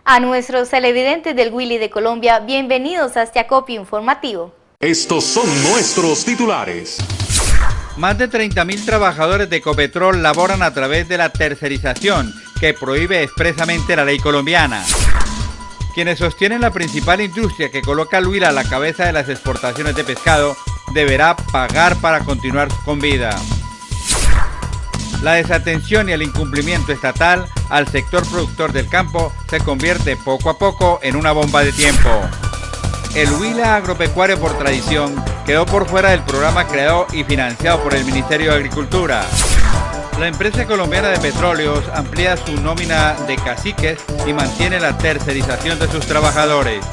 A nuestros televidentes del Willy de Colombia, bienvenidos a este acopio informativo. Estos son nuestros titulares. Más de 30.000 trabajadores de Ecopetrol laboran a través de la tercerización que prohíbe expresamente la ley colombiana. Quienes sostienen la principal industria que coloca al Huila a la cabeza de las exportaciones de pescado deberá pagar para continuar con vida. La desatención y el incumplimiento estatal al sector productor del campo se convierte poco a poco en una bomba de tiempo. El Huila agropecuario por tradición quedó por fuera del programa creado y financiado por el Ministerio de Agricultura. La empresa colombiana de petróleos amplía su nómina de caciques y mantiene la tercerización de sus trabajadores.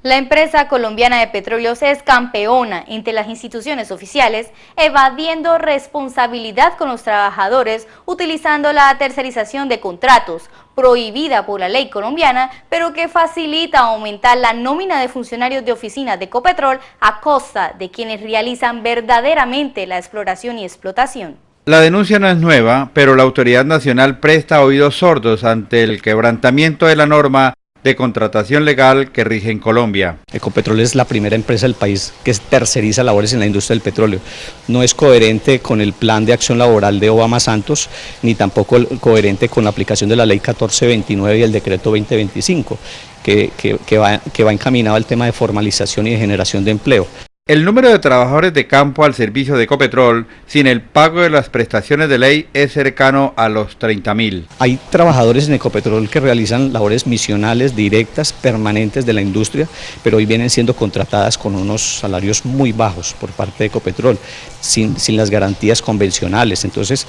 La empresa colombiana de petróleos es campeona entre las instituciones oficiales, evadiendo responsabilidad con los trabajadores, utilizando la tercerización de contratos, prohibida por la ley colombiana, pero que facilita aumentar la nómina de funcionarios de oficinas de Ecopetrol a costa de quienes realizan verdaderamente la exploración y explotación. La denuncia no es nueva, pero la autoridad nacional presta oídos sordos ante el quebrantamiento de la norma de contratación legal que rige en Colombia. Ecopetrol es la primera empresa del país que terceriza labores en la industria del petróleo. No es coherente con el plan de acción laboral de Obama Santos, ni tampoco coherente con la aplicación de la ley 1429 y el decreto 2025, que va encaminado al tema de formalización y de generación de empleo. El número de trabajadores de campo al servicio de Ecopetrol sin el pago de las prestaciones de ley es cercano a los 30.000. Hay trabajadores en Ecopetrol que realizan labores misionales, directas, permanentes de la industria, pero hoy vienen siendo contratadas con unos salarios muy bajos por parte de Ecopetrol, sin las garantías convencionales. Entonces,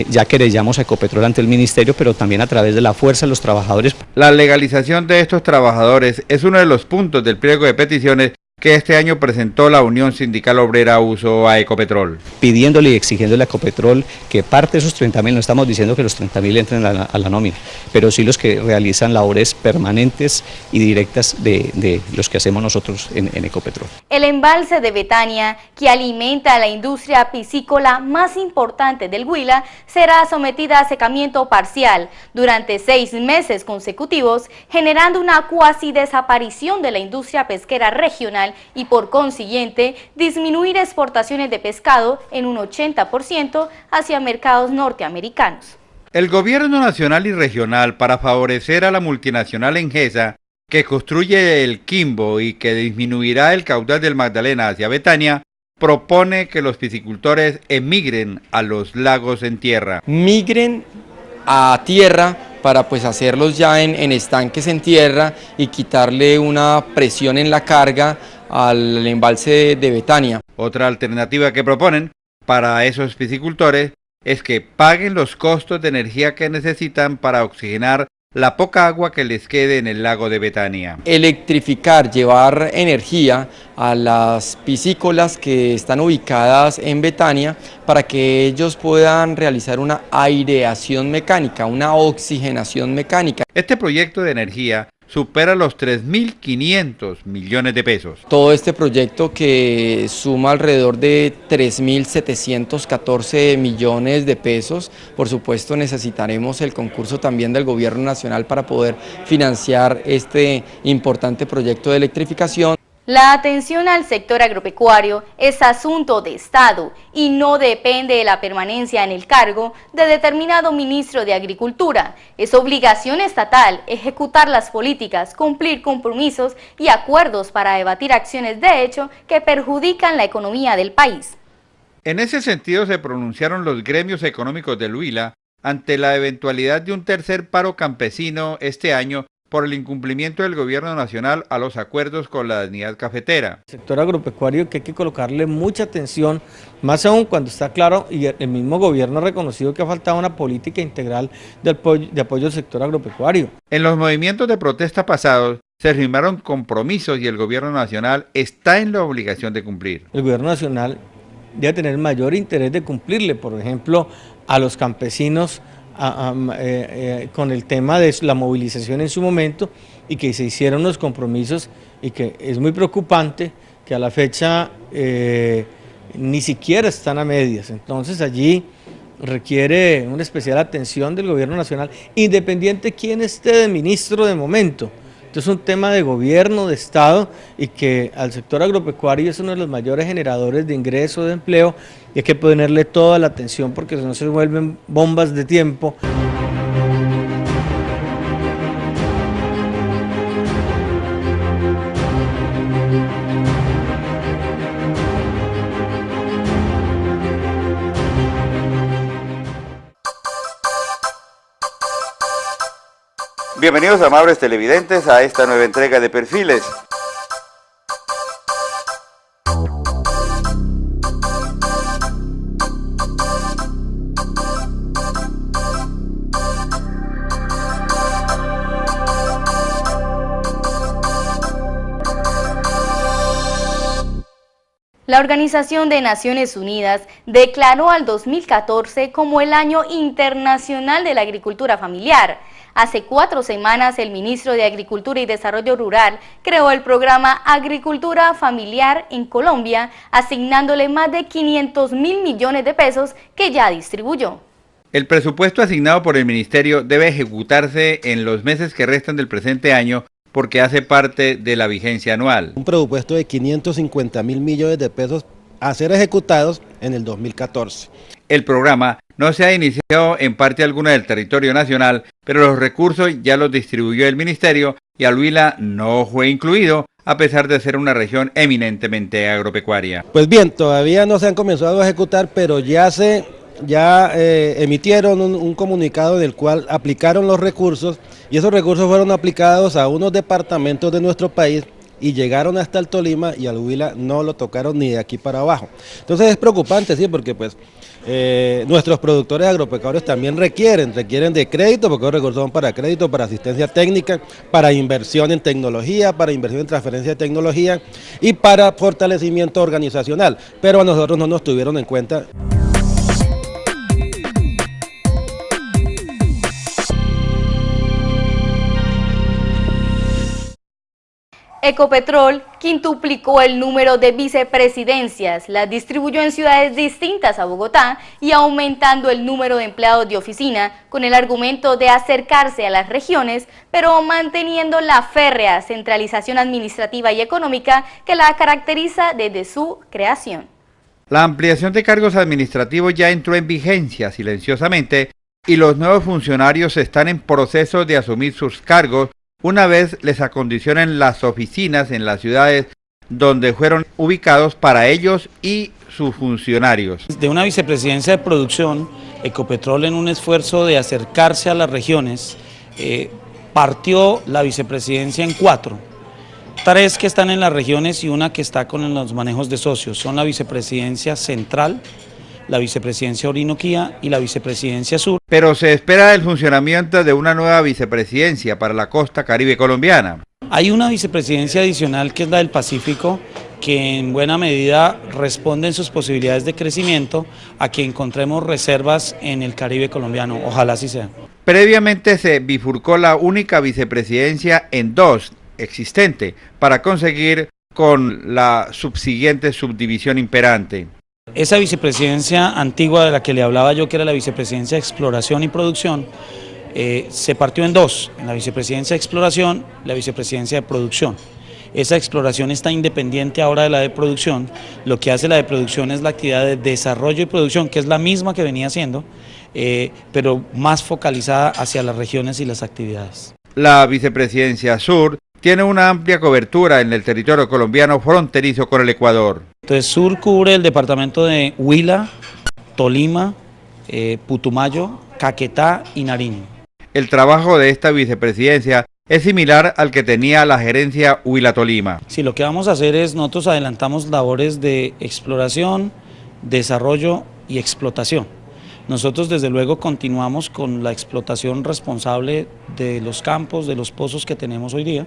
ya querellamos a Ecopetrol ante el Ministerio, pero también a través de la fuerza de los trabajadores. La legalización de estos trabajadores es uno de los puntos del pliego de peticiones que este año presentó la Unión Sindical Obrera Uso a Ecopetrol. Pidiéndole y exigiéndole a Ecopetrol que parte de esos 30.000, no estamos diciendo que los 30.000 entren a la nómina, pero sí los que realizan labores permanentes y directas de los que hacemos nosotros en Ecopetrol. El embalse de Betania, que alimenta a la industria piscícola más importante del Huila, será sometida a secamiento parcial durante 6 meses consecutivos, generando una cuasi desaparición de la industria pesquera regional y por consiguiente disminuir exportaciones de pescado en un 80% hacia mercados norteamericanos. El gobierno nacional y regional, para favorecer a la multinacional Engesa, que construye el Quimbo y que disminuirá el caudal del Magdalena hacia Betania, propone que los piscicultores emigren a los lagos en tierra. Migren a tierra para hacerlos ya en estanques en tierra y quitarle una presión en la carga al embalse de Betania. Otra alternativa que proponen para esos piscicultores es que paguen los costos de energía que necesitan para oxigenar la poca agua que les quede en el lago de Betania. Electrificar, llevar energía a las piscícolas que están ubicadas en Betania para que ellos puedan realizar una aireación mecánica, una oxigenación mecánica. Este proyecto de energía supera los 3.500 millones de pesos. Todo este proyecto, que suma alrededor de 3.714 millones de pesos, por supuesto necesitaremos el concurso también del gobierno nacional para poder financiar este importante proyecto de electrificación. La atención al sector agropecuario es asunto de Estado y no depende de la permanencia en el cargo de determinado ministro de Agricultura. Es obligación estatal ejecutar las políticas, cumplir compromisos y acuerdos para debatir acciones de hecho que perjudican la economía del país. En ese sentido se pronunciaron los gremios económicos del Huila ante la eventualidad de un tercer paro campesino este año por el incumplimiento del gobierno nacional a los acuerdos con la unidad cafetera. El sector agropecuario, que hay que colocarle mucha atención, más aún cuando está claro y el mismo gobierno ha reconocido que ha faltado una política integral de apoyo al sector agropecuario. En los movimientos de protesta pasados se firmaron compromisos y el gobierno nacional está en la obligación de cumplir. El gobierno nacional debe tener mayor interés de cumplirle, por ejemplo, a los campesinos, con el tema de la movilización en su momento, y que se hicieron los compromisos, y que es muy preocupante que a la fecha ni siquiera están a medias. Entonces allí requiere una especial atención del gobierno nacional, independiente quién esté de ministro de momento. Esto es un tema de gobierno, de Estado, y que al sector agropecuario es uno de los mayores generadores de ingreso, de empleo, y hay que ponerle toda la atención porque si no se vuelven bombas de tiempo. Bienvenidos, amables televidentes, a esta nueva entrega de Perfiles. La Organización de Naciones Unidas declaró al 2014 como el Año Internacional de la Agricultura Familiar. Hace 4 semanas, el ministro de Agricultura y Desarrollo Rural creó el programa Agricultura Familiar en Colombia, asignándole más de 500.000 millones de pesos que ya distribuyó. El presupuesto asignado por el ministerio debe ejecutarse en los meses que restan del presente año porque hace parte de la vigencia anual. Un presupuesto de 550.000 millones de pesos a ser ejecutados en el 2014. El programa no se ha iniciado en parte alguna del territorio nacional, pero los recursos ya los distribuyó el ministerio y al Huila no fue incluido, a pesar de ser una región eminentemente agropecuaria. Pues bien, todavía no se han comenzado a ejecutar, pero ya emitieron un comunicado en el cual aplicaron los recursos y esos recursos fueron aplicados a unos departamentos de nuestro país y llegaron hasta el Tolima y al Huila no lo tocaron ni de aquí para abajo. Entonces es preocupante, sí, porque pues nuestros productores agropecuarios también requieren de crédito, porque los recursos son para crédito, para asistencia técnica, para inversión en tecnología, para inversión en transferencia de tecnología y para fortalecimiento organizacional, pero a nosotros no nos tuvieron en cuenta. Ecopetrol quintuplicó el número de vicepresidencias, las distribuyó en ciudades distintas a Bogotá y aumentando el número de empleados de oficina con el argumento de acercarse a las regiones, pero manteniendo la férrea centralización administrativa y económica que la caracteriza desde su creación. La ampliación de cargos administrativos ya entró en vigencia silenciosamente y los nuevos funcionarios están en proceso de asumir sus cargos una vez les acondicionen las oficinas en las ciudades donde fueron ubicados para ellos y sus funcionarios. De una vicepresidencia de producción, Ecopetrol, en un esfuerzo de acercarse a las regiones, partió la vicepresidencia en 4. 3 que están en las regiones y una que está con los manejos de socios. Son la vicepresidencia central, la vicepresidencia Orinoquía y la vicepresidencia sur. Pero se espera el funcionamiento de una nueva vicepresidencia para la costa caribe colombiana. Hay una vicepresidencia adicional que es la del Pacífico, que en buena medida responde en sus posibilidades de crecimiento a que encontremos reservas en el Caribe colombiano. Ojalá así sea. Previamente se bifurcó la única vicepresidencia en 2 existente para conseguir con la subsiguiente subdivisión imperante. Esa vicepresidencia antigua de la que le hablaba yo, que era la vicepresidencia de exploración y producción, se partió en 2, en la vicepresidencia de exploración y la vicepresidencia de producción. Esa exploración está independiente ahora de la de producción. Lo que hace la de producción es la actividad de desarrollo y producción, que es la misma que venía haciendo, pero más focalizada hacia las regiones y las actividades. La vicepresidencia sur tiene una amplia cobertura en el territorio colombiano fronterizo con el Ecuador. Entonces, sur cubre el departamento de Huila, Tolima, Putumayo, Caquetá y Nariño. El trabajo de esta vicepresidencia es similar al que tenía la gerencia Huila-Tolima. Sí, lo que vamos a hacer es, nosotros adelantamos labores de exploración, desarrollo y explotación. Nosotros desde luego continuamos con la explotación responsable de los campos, de los pozos que tenemos hoy día.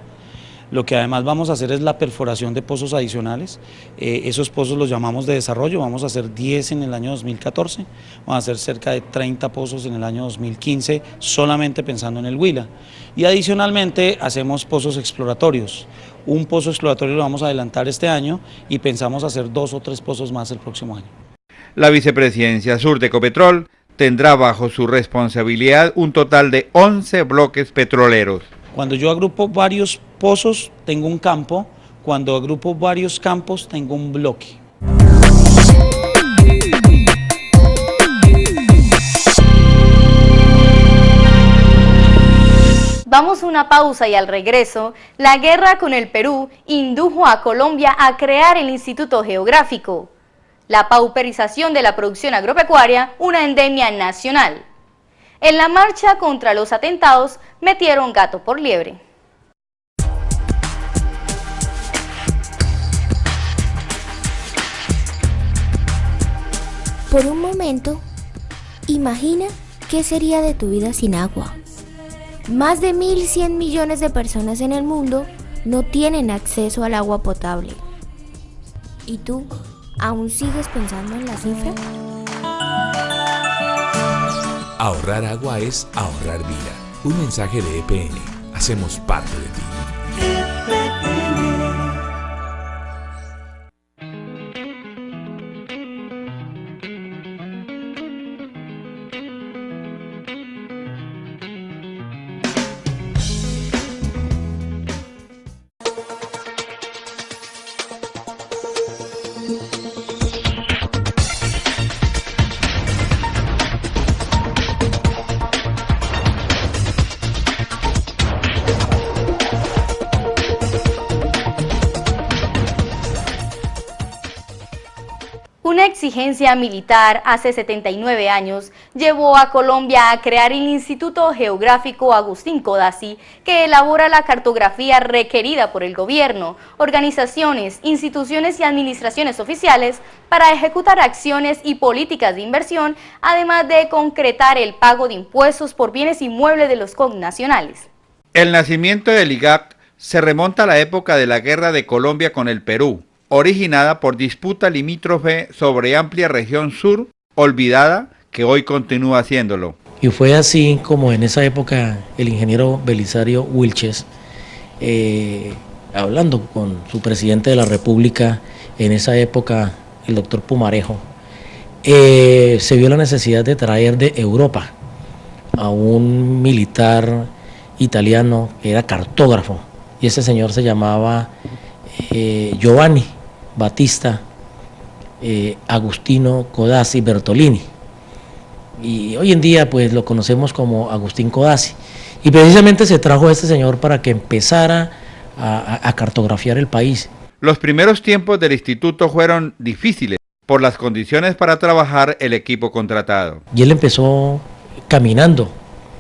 Lo que además vamos a hacer es la perforación de pozos adicionales. Esos pozos los llamamos de desarrollo, vamos a hacer 10 en el año 2014, vamos a hacer cerca de 30 pozos en el año 2015, solamente pensando en el Huila. Y adicionalmente hacemos pozos exploratorios. Un pozo exploratorio lo vamos a adelantar este año y pensamos hacer 2 o 3 pozos más el próximo año. La vicepresidencia sur de Ecopetrol tendrá bajo su responsabilidad un total de 11 bloques petroleros. Cuando yo agrupo varios pozos, tengo un campo. Cuando agrupo varios campos, tengo un bloque. Vamos a una pausa y al regreso, la guerra con el Perú indujo a Colombia a crear el Instituto Geográfico. La pauperización de la producción agropecuaria, una endemia nacional. En la marcha contra los atentados, metieron gato por liebre. Por un momento, imagina qué sería de tu vida sin agua. Más de 1.100 millones de personas en el mundo no tienen acceso al agua potable. ¿Y tú, aún sigues pensando en la cifra? Ahorrar agua es ahorrar vida. Un mensaje de EPN. Hacemos parte de ti. Una exigencia militar hace 79 años llevó a Colombia a crear el Instituto Geográfico Agustín Codazzi, que elabora la cartografía requerida por el gobierno, organizaciones, instituciones y administraciones oficiales para ejecutar acciones y políticas de inversión, además de concretar el pago de impuestos por bienes inmuebles de los connacionales. El nacimiento del IGAC se remonta a la época de la guerra de Colombia con el Perú, originada por disputa limítrofe sobre amplia región sur, olvidada, que hoy continúa haciéndolo. Y fue así como en esa época el ingeniero Belisario Wilches, hablando con su presidente de la República, en esa época el doctor Pumarejo, se vio la necesidad de traer de Europa a un militar italiano que era cartógrafo, y ese señor se llamaba Giovanni Battista Agustino Codazzi Bertolini, y hoy en día pues lo conocemos como Agustín Codazzi, y precisamente se trajo a este señor para que empezara a cartografiar el país. Los primeros tiempos del instituto fueron difíciles por las condiciones para trabajar el equipo contratado. Y él empezó caminando,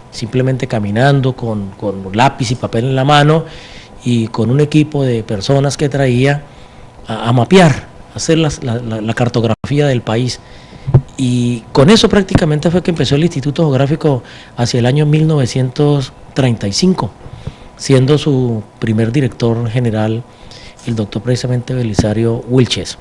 simplemente caminando con lápiz y papel en la mano y con un equipo de personas que traía a mapear, a hacer la cartografía del país. Y con eso prácticamente fue que empezó el Instituto Geográfico hacia el año 1935, siendo su primer director general el doctor precisamente Belisario Wilches.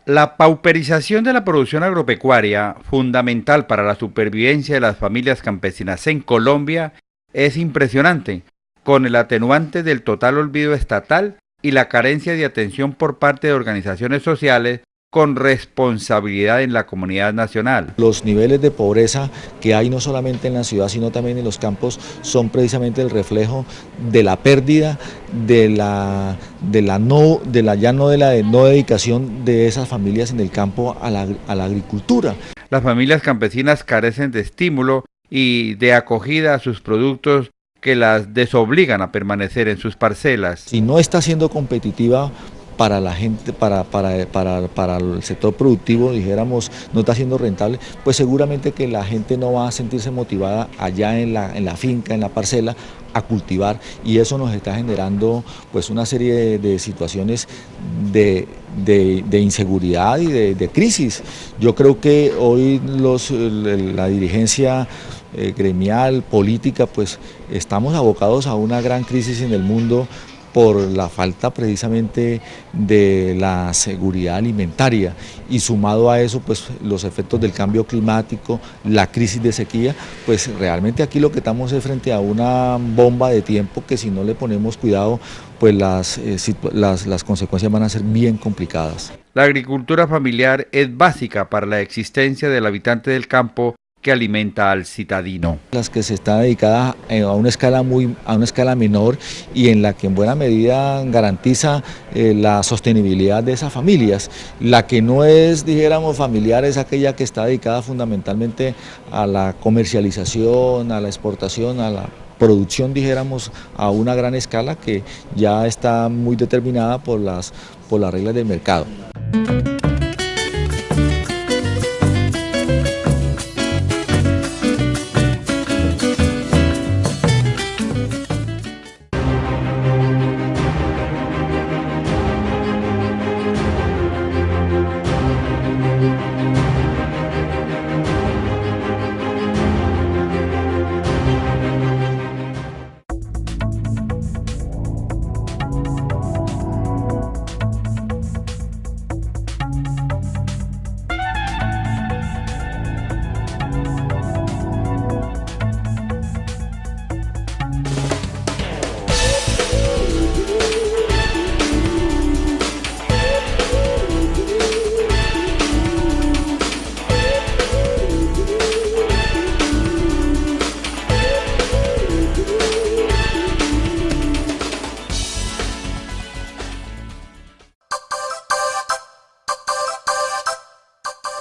La pauperización de la producción agropecuaria, fundamental para la supervivencia de las familias campesinas en Colombia, es impresionante, con el atenuante del total olvido estatal y la carencia de atención por parte de organizaciones sociales con responsabilidad en la comunidad nacional. Los niveles de pobreza que hay no solamente en la ciudad, sino también en los campos, son precisamente el reflejo de la pérdida, de la no dedicación de esas familias en el campo a la agricultura. Las familias campesinas carecen de estímulo y de acogida a sus productos que las desobligan a permanecer en sus parcelas. Si no está siendo competitiva para la gente, para el sector productivo, dijéramos, no está siendo rentable, pues seguramente que la gente no va a sentirse motivada allá en la finca, en la parcela, a cultivar, y eso nos está generando pues una serie de situaciones de inseguridad y de crisis. Yo creo que hoy la dirigencia gremial, política, pues estamos abocados a una gran crisis en el mundo, por la falta precisamente de la seguridad alimentaria, y sumado a eso pues los efectos del cambio climático, la crisis de sequía, pues realmente aquí lo que estamos es frente a una bomba de tiempo que si no le ponemos cuidado pues las consecuencias van a ser bien complicadas. La agricultura familiar es básica para la existencia del habitante del campo que alimenta al citadino. Las que se está dedicada a una escala menor y en la que en buena medida garantiza la sostenibilidad de esas familias. La que no es, dijéramos, familiar es aquella que está dedicada fundamentalmente a la comercialización, a la exportación, a la producción, dijéramos, a una gran escala que ya está muy determinada por las reglas del mercado.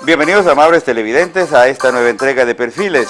Bienvenidos, amables televidentes, a esta nueva entrega de Perfiles.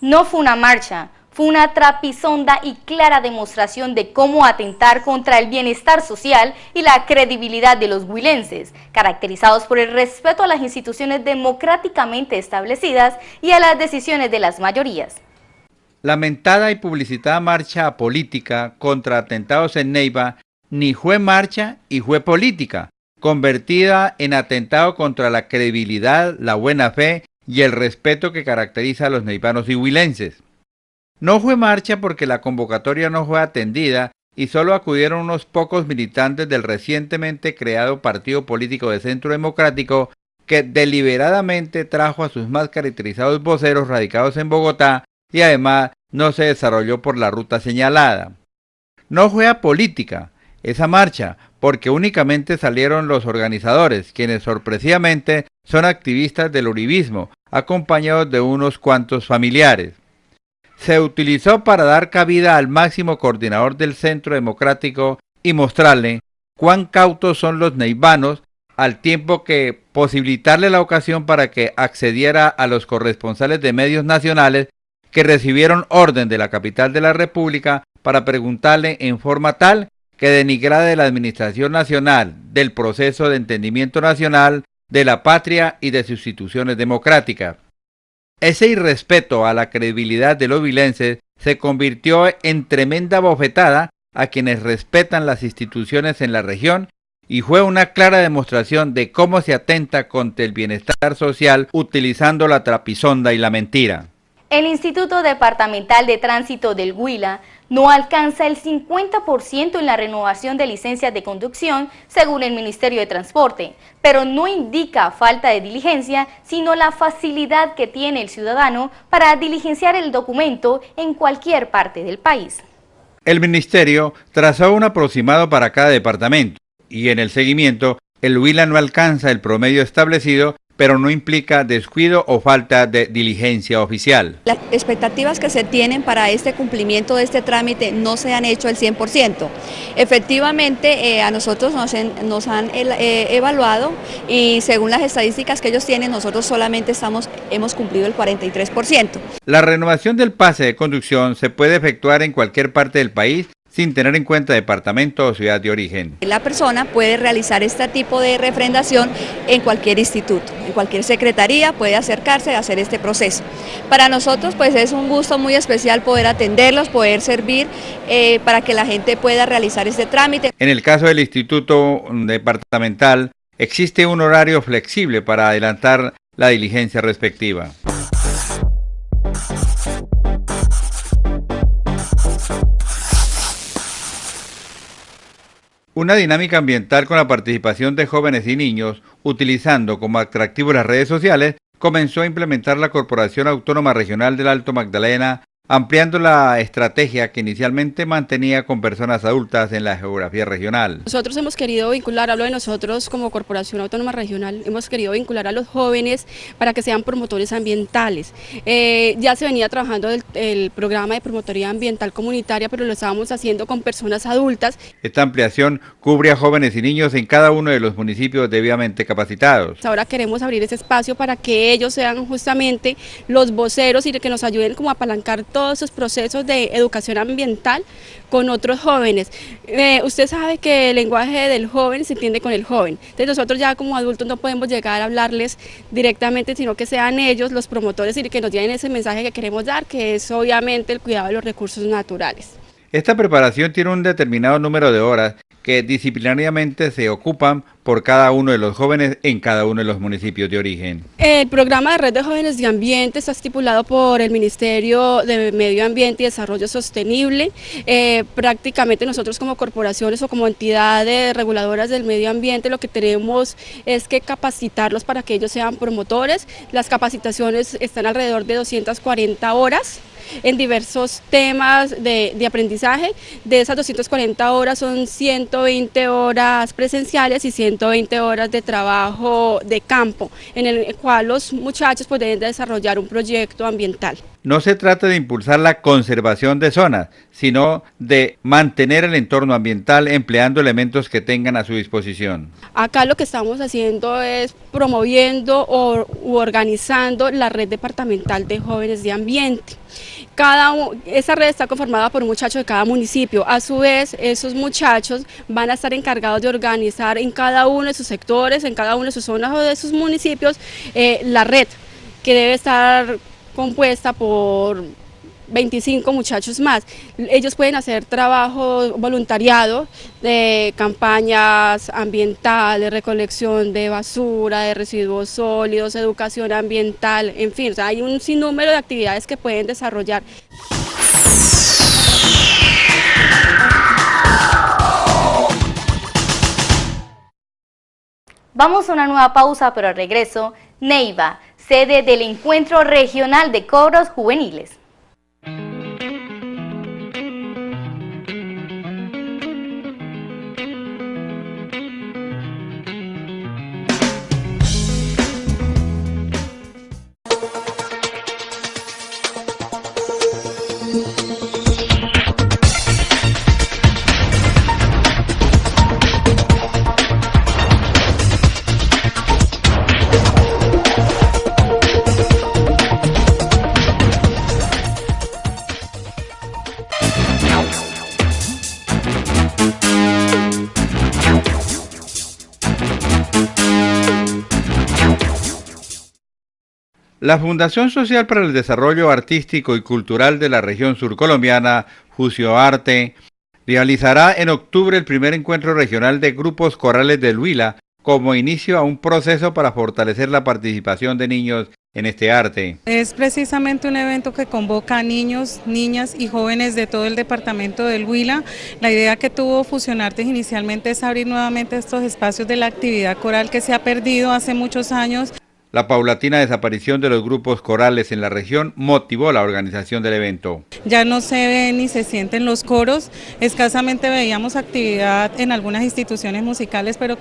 No fue una marcha, fue una trapisonda y clara demostración de cómo atentar contra el bienestar social y la credibilidad de los huilenses, caracterizados por el respeto a las instituciones democráticamente establecidas y a las decisiones de las mayorías. Lamentada y publicitada marcha política contra atentados en Neiva ni fue marcha y fue política, convertida en atentado contra la credibilidad, la buena fe y el respeto que caracteriza a los neivanos y huilenses. No fue marcha porque la convocatoria no fue atendida y solo acudieron unos pocos militantes del recientemente creado Partido Político de Centro Democrático, que deliberadamente trajo a sus más caracterizados voceros radicados en Bogotá y además no se desarrolló por la ruta señalada. No fue apolítica esa marcha porque únicamente salieron los organizadores, quienes sorpresivamente son activistas del uribismo, acompañados de unos cuantos familiares. Se utilizó para dar cabida al máximo coordinador del Centro Democrático y mostrarle cuán cautos son los neivanos, al tiempo que posibilitarle la ocasión para que accediera a los corresponsales de medios nacionales que recibieron orden de la capital de la República para preguntarle en forma tal que denigrara de la administración nacional, del proceso de entendimiento nacional, de la patria y de sus instituciones democráticas. Ese irrespeto a la credibilidad de los huilenses se convirtió en tremenda bofetada a quienes respetan las instituciones en la región y fue una clara demostración de cómo se atenta contra el bienestar social utilizando la trapisonda y la mentira. El Instituto Departamental de Tránsito del Huila no alcanza el 50% en la renovación de licencias de conducción, según el Ministerio de Transporte, pero no indica falta de diligencia, sino la facilidad que tiene el ciudadano para diligenciar el documento en cualquier parte del país. El Ministerio trazó un aproximado para cada departamento y en el seguimiento el Huila no alcanza el promedio establecido, pero no implica descuido o falta de diligencia oficial. Las expectativas que se tienen para este cumplimiento de este trámite no se han hecho al 100%. Efectivamente, a nosotros nos han evaluado y según las estadísticas que ellos tienen, nosotros solamente hemos cumplido el 43%. La renovación del pase de conducción se puede efectuar en cualquier parte del país sin tener en cuenta departamento o ciudad de origen. La persona puede realizar este tipo de refrendación en cualquier instituto, en cualquier secretaría puede acercarse a hacer este proceso. Para nosotros pues es un gusto muy especial poder atenderlos, poder servir para que la gente pueda realizar este trámite. En el caso del instituto departamental, existe un horario flexible para adelantar la diligencia respectiva. Una dinámica ambiental con la participación de jóvenes y niños, utilizando como atractivo las redes sociales, comenzó a implementar la Corporación Autónoma Regional del Alto Magdalena, ampliando la estrategia que inicialmente mantenía con personas adultas en la geografía regional. Nosotros hemos querido vincular, hablo de nosotros como Corporación Autónoma Regional, hemos querido vincular a los jóvenes para que sean promotores ambientales. Ya se venía trabajando el programa de promotoría ambiental comunitaria, pero lo estábamos haciendo con personas adultas. Esta ampliación cubre a jóvenes y niños en cada uno de los municipios debidamente capacitados. Ahora queremos abrir ese espacio para que ellos sean justamente los voceros y que nos ayuden como a apalancar todos esos procesos de educación ambiental con otros jóvenes. Usted sabe que el lenguaje del joven se entiende con el joven, entonces nosotros ya como adultos no podemos llegar a hablarles directamente, sino que sean ellos los promotores y que nos lleven ese mensaje que queremos dar, que es obviamente el cuidado de los recursos naturales. Esta preparación tiene un determinado número de horas que disciplinariamente se ocupan por cada uno de los jóvenes en cada uno de los municipios de origen. El programa de Red de Jóvenes de Ambiente está estipulado por el Ministerio de Medio Ambiente y Desarrollo Sostenible. Prácticamente nosotros como corporaciones o como entidades reguladoras del medio ambiente lo que tenemos es que capacitarlos para que ellos sean promotores. Las capacitaciones están alrededor de 240 horas. En diversos temas de aprendizaje. De esas 240 horas son 120 horas presenciales y 120 horas de trabajo de campo, en el cual los muchachos pueden desarrollar un proyecto ambiental. No se trata de impulsar la conservación de zonas, sino de mantener el entorno ambiental empleando elementos que tengan a su disposición. Acá lo que estamos haciendo es promoviendo u organizando la red departamental de jóvenes de ambiente. Esa red está conformada por un muchacho de cada municipio. A su vez, esos muchachos van a estar encargados de organizar en cada uno de sus sectores, en cada una de sus zonas o de sus municipios, la red, que debe estar compuesta por 25 muchachos más. Ellos pueden hacer trabajo voluntariado de campañas ambientales, recolección de basura, de residuos sólidos, educación ambiental, en fin, o sea, hay un sinnúmero de actividades que pueden desarrollar. Vamos a una nueva pausa, pero al regreso, Neiva, sede del Encuentro Regional de Coros Juveniles. La Fundación Social para el Desarrollo Artístico y Cultural de la región surcolombiana, Jucio Arte, realizará en octubre el primer encuentro regional de grupos corales del Huila como inicio a un proceso para fortalecer la participación de niños en este arte. Es precisamente un evento que convoca a niños, niñas y jóvenes de todo el departamento del Huila. La idea que tuvo Fusionartes inicialmente es abrir nuevamente estos espacios de la actividad coral que se ha perdido hace muchos años. La paulatina desaparición de los grupos corales en la región motivó la organización del evento. Ya no se ven ni se sienten los coros, escasamente veíamos actividad en algunas instituciones musicales, pero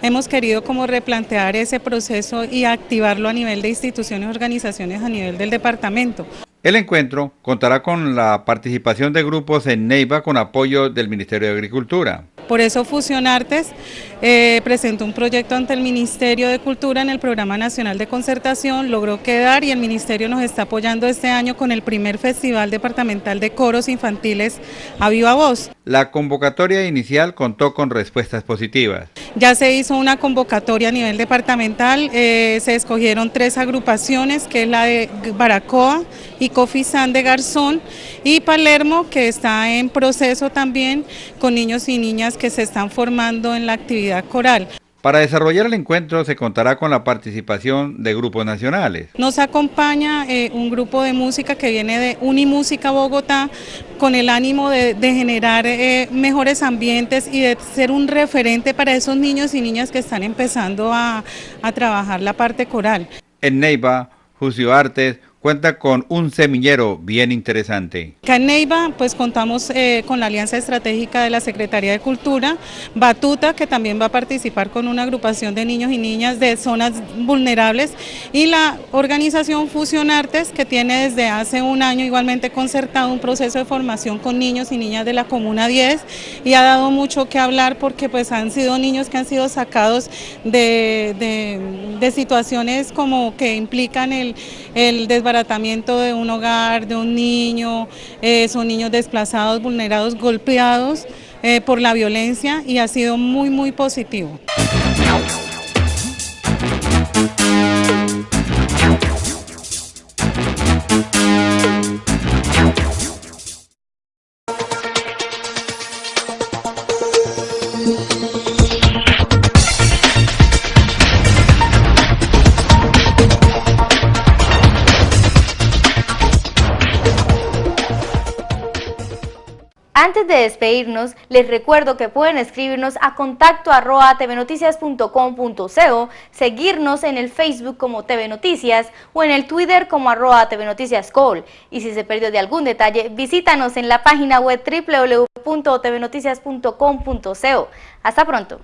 hemos querido como replantear ese proceso y activarlo a nivel de instituciones y organizaciones a nivel del departamento. El encuentro contará con la participación de grupos en Neiva con apoyo del Ministerio de Agricultura. Por eso Fusionartes presentó un proyecto ante el Ministerio de Cultura en el Programa Nacional de Concertación, logró quedar y el Ministerio nos está apoyando este año con el primer Festival Departamental de Coros Infantiles a Viva Voz. La convocatoria inicial contó con respuestas positivas. Ya se hizo una convocatoria a nivel departamental, se escogieron 3 agrupaciones, que es la de Baracoa y Cofisán de Garzón y Palermo, que está en proceso también con niños y niñas que se están formando en la actividad coral. Para desarrollar el encuentro se contará con la participación de grupos nacionales. Nos acompaña un grupo de música que viene de Unimúsica Bogotá con el ánimo de generar mejores ambientes y de ser un referente para esos niños y niñas que están empezando a trabajar la parte coral. En Neiva, Fusioartes cuenta con un semillero bien interesante. Acá en Neiva pues contamos con la alianza estratégica de la Secretaría de Cultura, Batuta, que también va a participar con una agrupación de niños y niñas de zonas vulnerables, y la organización Fusionartes, que tiene desde hace un año igualmente concertado un proceso de formación con niños y niñas de la Comuna 10 y ha dado mucho que hablar porque pues han sido niños que han sido sacados de situaciones como que implican el desbaratamiento de un hogar, de un niño, son niños desplazados, vulnerados, golpeados por la violencia y ha sido muy positivo. Antes de despedirnos, les recuerdo que pueden escribirnos a contacto@tvnoticias.com.co, seguirnos en el Facebook como TV Noticias o en el Twitter como @tvnoticiascol. Y si se perdió de algún detalle, visítanos en la página web www.tvnoticias.com.co. Hasta pronto.